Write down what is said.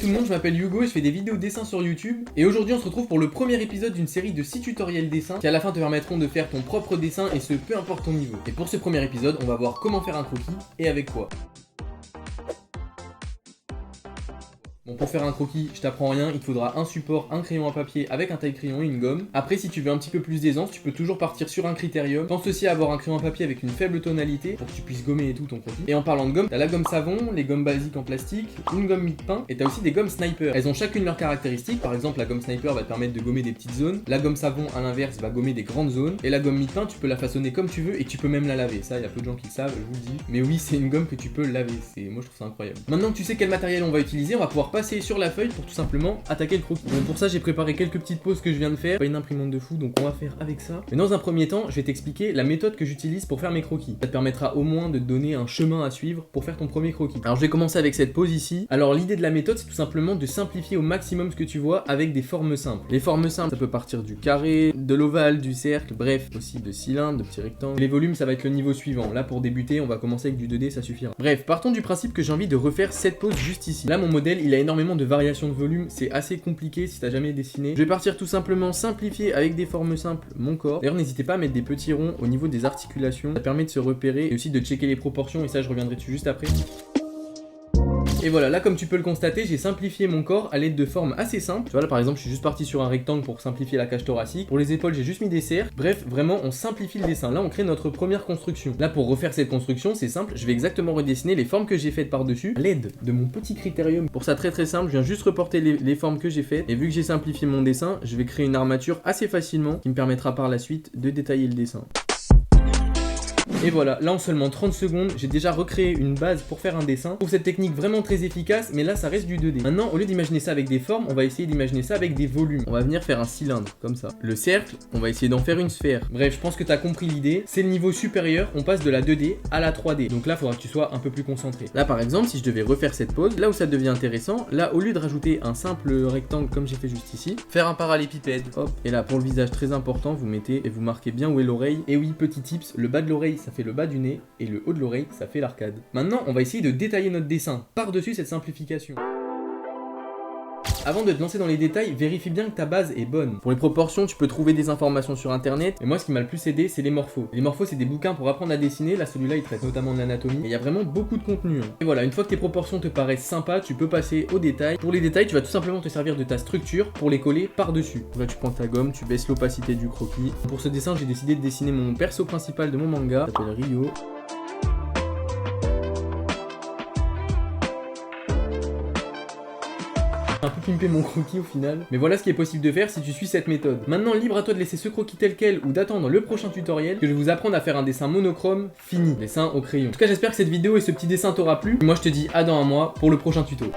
tout le monde, je m'appelle Hugo et je fais des vidéos dessin sur YouTube. Et aujourd'hui on se retrouve pour le premier épisode d'une série de 6 tutoriels dessin qui à la fin te permettront de faire ton propre dessin et ce peu importe ton niveau. Et pour ce premier épisode, on va voir comment faire un croquis et avec quoi. Bon, pour faire un croquis, je t'apprends rien, il te faudra un support, un crayon à papier avec un taille-crayon et une gomme. Après, si tu veux un petit peu plus d'aisance, tu peux toujours partir sur un critérium. Pense aussi à avoir un crayon à papier avec une faible tonalité pour que tu puisses gommer et tout ton croquis. Et en parlant de gomme, t'as la gomme savon, les gommes basiques en plastique, une gomme mie-de-pain et t'as aussi des gommes sniper. Elles ont chacune leurs caractéristiques. Par exemple, la gomme sniper va te permettre de gommer des petites zones. La gomme savon, à l'inverse, va gommer des grandes zones. Et la gomme mie-de-pain, tu peux la façonner comme tu veux et tu peux même la laver. Ça, il y a peu de gens qui le savent, je vous le dis. Mais oui, c'est une gomme que tu peux laver. Moi, je trouve ça incroyable. Maintenant que tu sais quel matériel on va utiliser, on va pouvoir passer sur la feuille pour tout simplement attaquer le croquis. Donc pour ça j'ai préparé quelques petites pauses que je viens de faire, pas une imprimante de fou donc on va faire avec ça. Mais dans un premier temps je vais t'expliquer la méthode que j'utilise pour faire mes croquis. Ça te permettra au moins de te donner un chemin à suivre pour faire ton premier croquis. Alors je vais commencer avec cette pause ici. Alors l'idée de la méthode c'est tout simplement de simplifier au maximum ce que tu vois avec des formes simples. Les formes simples ça peut partir du carré, de l'ovale, du cercle, bref aussi de cylindre, de petits rectangles. Les volumes ça va être le niveau suivant. Là pour débuter on va commencer avec du 2D, ça suffira. Bref, partons du principe que j'ai envie de refaire cette pause juste ici. Là mon modèle il a énormément de variations de volume, c'est assez compliqué si t'as jamais dessiné. Je vais partir tout simplement simplifier avec des formes simples mon corps. D'ailleurs n'hésitez pas à mettre des petits ronds au niveau des articulations, ça permet de se repérer et aussi de checker les proportions et ça je reviendrai dessus juste après. Et voilà, là comme tu peux le constater, j'ai simplifié mon corps à l'aide de formes assez simples. Tu vois là par exemple je suis juste parti sur un rectangle pour simplifier la cage thoracique. Pour les épaules j'ai juste mis des cercles. Bref, vraiment on simplifie le dessin. Là on crée notre première construction. Là pour refaire cette construction c'est simple, je vais exactement redessiner les formes que j'ai faites par dessus à l'aide de mon petit critérium. Pour ça très simple, je viens juste reporter les formes que j'ai faites. Et vu que j'ai simplifié mon dessin, je vais créer une armature assez facilement qui me permettra par la suite de détailler le dessin. Et voilà, là en seulement 30 secondes, j'ai déjà recréé une base pour faire un dessin. Je trouve cette technique vraiment très efficace, mais là ça reste du 2D. Maintenant, au lieu d'imaginer ça avec des formes, on va essayer d'imaginer ça avec des volumes. On va venir faire un cylindre, comme ça. Le cercle, on va essayer d'en faire une sphère. Bref, je pense que tu as compris l'idée. C'est le niveau supérieur, on passe de la 2D à la 3D. Donc là, il faudra que tu sois un peu plus concentré. Là par exemple, si je devais refaire cette pose, là où ça devient intéressant, là au lieu de rajouter un simple rectangle comme j'ai fait juste ici, faire un parallépipède. Hop, et là pour le visage très important, vous mettez et vous marquez bien où est l'oreille. Et oui, petit tips, le bas de l'oreille, ça fait le bas du nez. Et le haut de l'oreille, ça fait l'arcade. Maintenant, on va essayer de détailler notre dessin par-dessus cette simplification. Avant de te lancer dans les détails, vérifie bien que ta base est bonne. Pour les proportions, tu peux trouver des informations sur internet. Et moi, ce qui m'a le plus aidé, c'est les morphos. Les morphos, c'est des bouquins pour apprendre à dessiner. Là, celui-là, il traite notamment de l'anatomie. Et il y a vraiment beaucoup de contenu. Et voilà, une fois que tes proportions te paraissent sympas, tu peux passer aux détails. Pour les détails, tu vas tout simplement te servir de ta structure pour les coller par-dessus. Là, tu prends ta gomme, tu baisses l'opacité du croquis. Pour ce dessin, j'ai décidé de dessiner mon perso principal de mon manga. Il s'appelle Rio. Un peu pimpé mon croquis au final. Mais voilà ce qui est possible de faire si tu suis cette méthode. Maintenant, libre à toi de laisser ce croquis tel quel ou d'attendre le prochain tutoriel que je vais vous apprendre à faire un dessin monochrome fini, dessin au crayon. En tout cas, j'espère que cette vidéo et ce petit dessin t'aura plu. Moi, je te dis à dans un mois pour le prochain tuto.